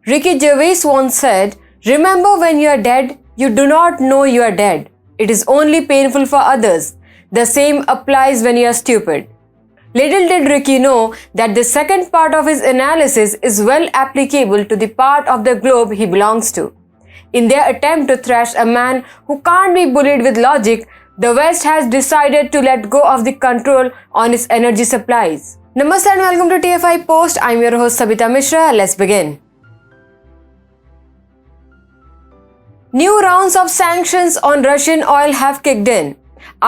Ricky Gervais once said, "Remember when you are dead, you do not know you are dead. It is only painful for others. The same applies when you are stupid." Little did Ricky know that the second part of his analysis is well applicable to the part of the globe he belongs to. In their attempt to thrash a man who can't be bullied with logic, the West has decided to let go of the control on its energy supplies. Namaste and welcome to TFI Post. I'm your host Sabita Mishra. Let's begin. New rounds of sanctions on Russian oil have kicked in.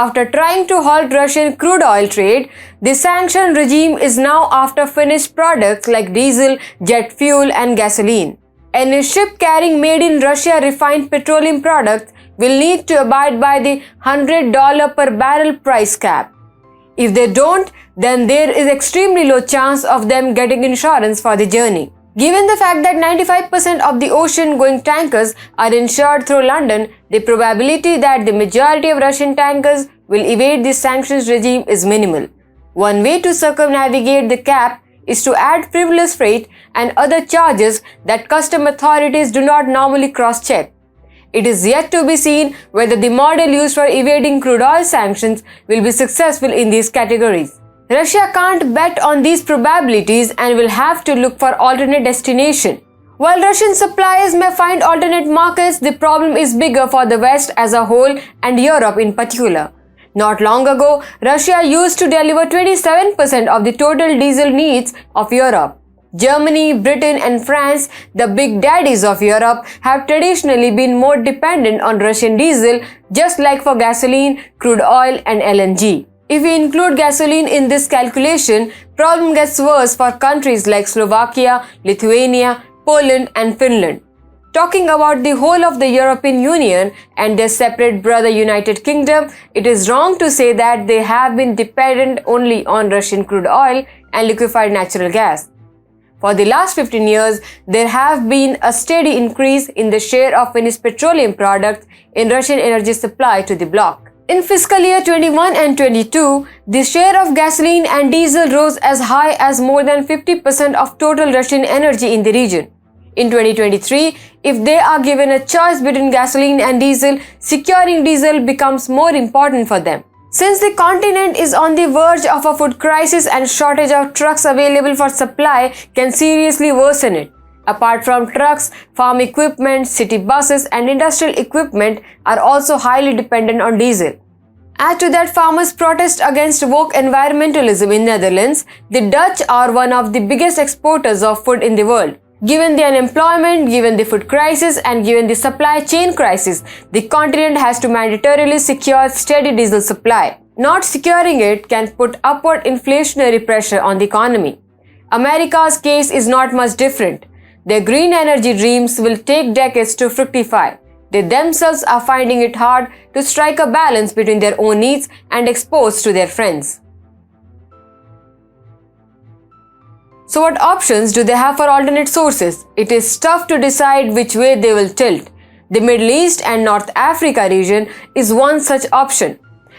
After trying to halt Russian crude oil trade, the sanction regime is now after finished products like diesel, jet fuel and gasoline. Any ship carrying made in Russia refined petroleum products will need to abide by the $100 per barrel price cap. If they don't, then there is extremely low chance of them getting insurance for the journey. Given the fact that 95% of the ocean-going tankers are insured through London, the probability that the majority of Russian tankers will evade this sanctions regime is minimal. One way to circumnavigate the cap is to add frivolous freight and other charges that custom authorities do not normally cross-check. It is yet to be seen whether the model used for evading crude oil sanctions will be successful in these categories. Russia can't bet on these probabilities and will have to look for alternate destination. While Russian suppliers may find alternate markets, the problem is bigger for the West as a whole and Europe in particular. Not long ago, Russia used to deliver 27% of the total diesel needs of Europe. Germany, Britain and France, the big daddies of Europe, have traditionally been more dependent on Russian diesel, just like for gasoline, crude oil and LNG. If we include gasoline in this calculation, problem gets worse for countries like Slovakia, Lithuania, Poland and Finland. Talking about the whole of the European Union and their separate brother United Kingdom, it is wrong to say that they have been dependent only on Russian crude oil and liquefied natural gas. For the last 15 years, there have been a steady increase in the share of finished petroleum products in Russian energy supply to the bloc. In fiscal year 21 and 22, the share of gasoline and diesel rose as high as more than 50% of total Russian energy in the region. In 2023, if they are given a choice between gasoline and diesel, securing diesel becomes more important for them. Since the continent is on the verge of a food crisis and shortage of trucks available for supply can seriously worsen it. Apart from trucks, farm equipment, city buses and industrial equipment are also highly dependent on diesel. Add to that farmers' protest against woke environmentalism in Netherlands, the Dutch are one of the biggest exporters of food in the world. Given the unemployment, given the food crisis and given the supply chain crisis, the continent has to mandatorily secure steady diesel supply. Not securing it can put upward inflationary pressure on the economy. America's case is not much different. Their green energy dreams will take decades to fructify. They themselves are finding it hard to strike a balance between their own needs and exports to their friends. So what options do they have for alternate sources? It is tough to decide which way they will tilt. The Middle East and North Africa region is one such option.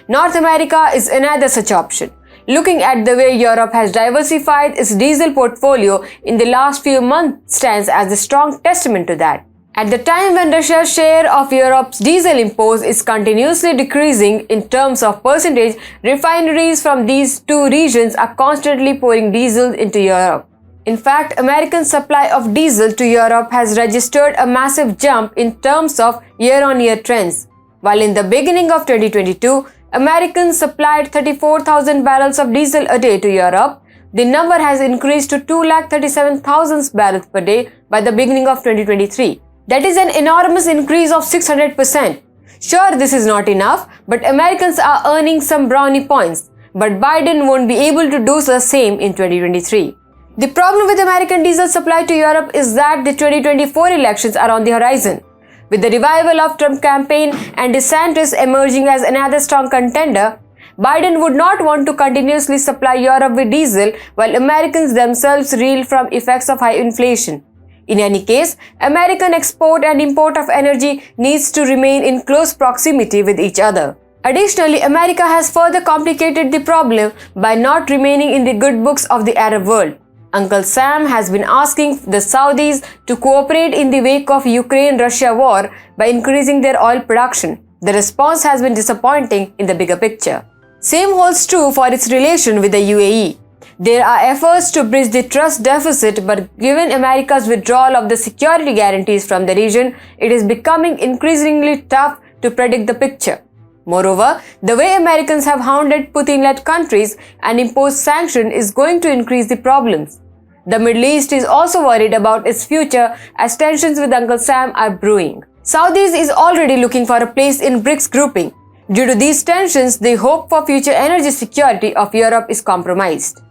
North America is another such option. Looking at the way Europe has diversified its diesel portfolio in the last few months stands as a strong testament to that. At the time when Russia's share of Europe's diesel imports is continuously decreasing in terms of percentage, refineries from these two regions are constantly pouring diesel into Europe. In fact, American supply of diesel to Europe has registered a massive jump in terms of year-on-year trends. While in the beginning of 2022, Americans supplied 34,000 barrels of diesel a day to Europe, the number has increased to 237,000 barrels per day by the beginning of 2023. That is an enormous increase of 600%. Sure, this is not enough, but Americans are earning some brownie points. But Biden won't be able to do the same in 2023. The problem with American diesel supply to Europe is that the 2024 elections are on the horizon. With the revival of Trump campaign and DeSantis emerging as another strong contender, Biden would not want to continuously supply Europe with diesel while Americans themselves reel from effects of high inflation. In any case, American export and import of energy needs to remain in close proximity with each other. Additionally, America has further complicated the problem by not remaining in the good books of the Arab world. Uncle Sam has been asking the Saudis to cooperate in the wake of Ukraine-Russia war by increasing their oil production. The response has been disappointing in the bigger picture. Same holds true for its relation with the UAE. There are efforts to bridge the trust deficit, but given America's withdrawal of the security guarantees from the region, it is becoming increasingly tough to predict the picture. Moreover, the way Americans have hounded Putin-led countries and imposed sanctions is going to increase the problems. The Middle East is also worried about its future as tensions with Uncle Sam are brewing. Saudis is already looking for a place in BRICS grouping. Due to these tensions, the hope for future energy security of Europe is compromised.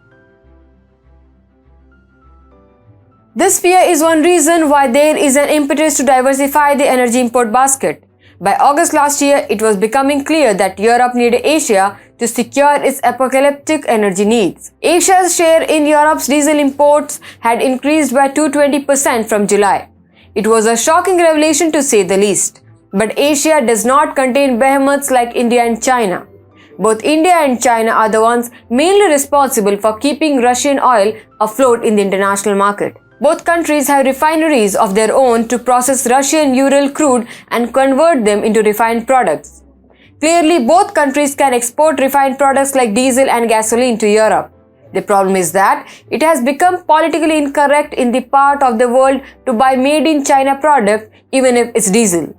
This fear is one reason why there is an impetus to diversify the energy import basket. By August last year, it was becoming clear that Europe needed Asia to secure its apocalyptic energy needs. Asia's share in Europe's diesel imports had increased by 220% from July. It was a shocking revelation to say the least. But Asia does not contain behemoths like India and China. Both India and China are the ones mainly responsible for keeping Russian oil afloat in the international market. Both countries have refineries of their own to process Russian Ural crude and convert them into refined products. Clearly, both countries can export refined products like diesel and gasoline to Europe. The problem is that it has become politically incorrect in the part of the world to buy made in China product even if it's diesel.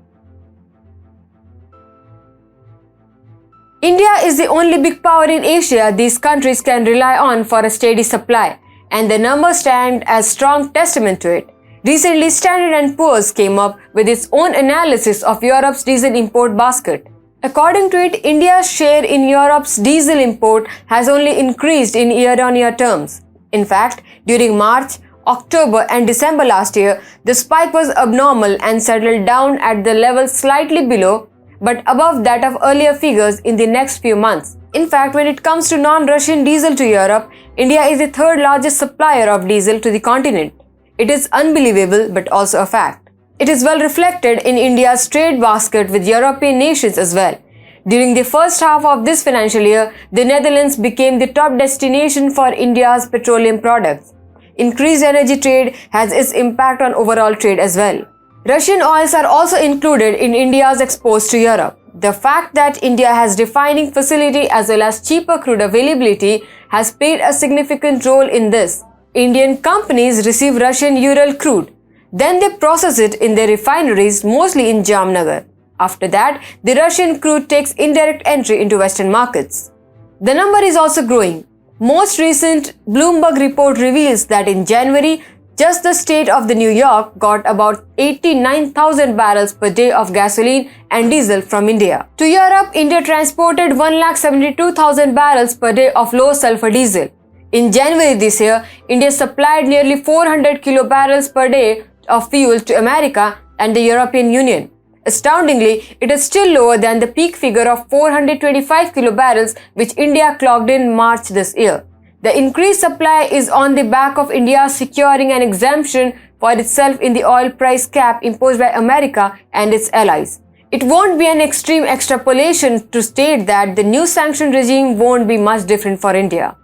India is the only big power in Asia these countries can rely on for a steady supply, and the numbers stand as strong testament to it. Recently, Standard & Poor's came up with its own analysis of Europe's diesel import basket. According to it, India's share in Europe's diesel import has only increased in year-on-year terms. In fact, during March, October and December last year, the spike was abnormal and settled down at the level slightly below but above that of earlier figures in the next few months. In fact, when it comes to non-Russian diesel to Europe, India is the third largest supplier of diesel to the continent. It is unbelievable but also a fact. It is well reflected in India's trade basket with European nations as well. During the first half of this financial year, the Netherlands became the top destination for India's petroleum products. Increased energy trade has its impact on overall trade as well. Russian oils are also included in India's exports to Europe. The fact that India has refining facility as well as cheaper crude availability has played a significant role in this. Indian companies receive Russian Ural crude. Then they process it in their refineries, mostly in Jamnagar. After that, the Russian crude takes indirect entry into Western markets. The number is also growing. Most recent Bloomberg report reveals that in January, just the state of New York got about 89,000 barrels per day of gasoline and diesel from India. To Europe, India transported 172,000 barrels per day of low sulfur diesel. In January this year, India supplied nearly 400 kilobarrels per day of fuel to America and the European Union. Astoundingly, it is still lower than the peak figure of 425 kilobarrels which India clocked in March this year. The increased supply is on the back of India securing an exemption for itself in the oil price cap imposed by America and its allies. It won't be an extreme extrapolation to state that the new sanction regime won't be much different for India.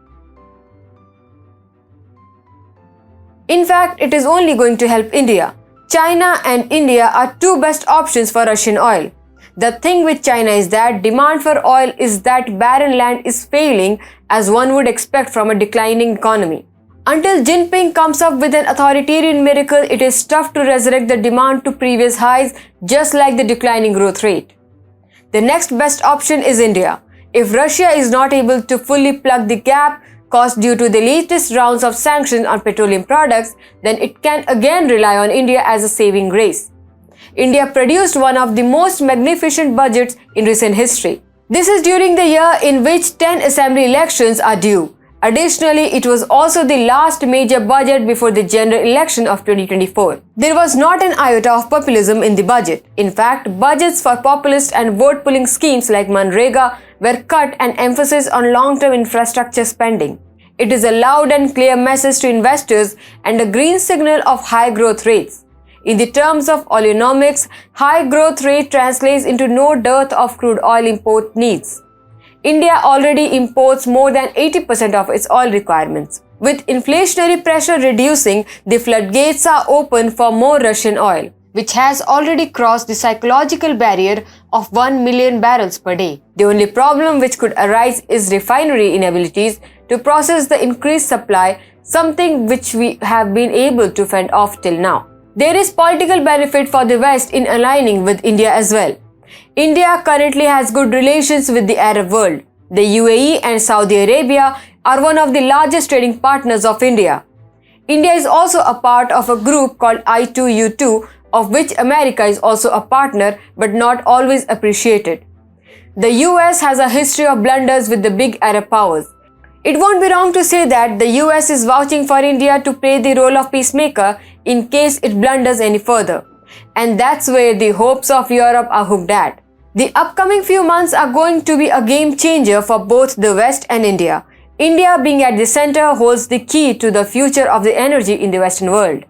In fact, it is only going to help India. China and India are two best options for Russian oil. The thing with China is that demand for oil is that barren land is failing as one would expect from a declining economy. Until Jinping comes up with an authoritarian miracle, it is tough to resurrect the demand to previous highs just like the declining growth rate. The next best option is India. If Russia is not able to fully plug the gap caused due to the latest rounds of sanctions on petroleum products, then it can again rely on India as a saving grace. India produced one of the most magnificent budgets in recent history. This is during the year in which 10 assembly elections are due. Additionally, it was also the last major budget before the general election of 2024. There was not an iota of populism in the budget. In fact, budgets for populist and vote-pulling schemes like Manrega were cut and emphasis on long-term infrastructure spending. It is a loud and clear message to investors and a green signal of high growth rates. In the terms of Oleonomics, high growth rate translates into no dearth of crude oil import needs. India already imports more than 80% of its oil requirements. With inflationary pressure reducing, the floodgates are open for more Russian oil, which has already crossed the psychological barrier of 1 million barrels per day. The only problem which could arise is refinery inabilities to process the increased supply, something which we have been able to fend off till now. There is political benefit for the West in aligning with India as well. India currently has good relations with the Arab world. The UAE and Saudi Arabia are one of the largest trading partners of India. India is also a part of a group called I2U2, of which America is also a partner but not always appreciated. The US has a history of blunders with the big Arab powers. It won't be wrong to say that the US is vouching for India to play the role of peacemaker in case it blunders any further. And that's where the hopes of Europe are hooked at. The upcoming few months are going to be a game changer for both the West and India. India being at the center holds the key to the future of the energy in the Western world.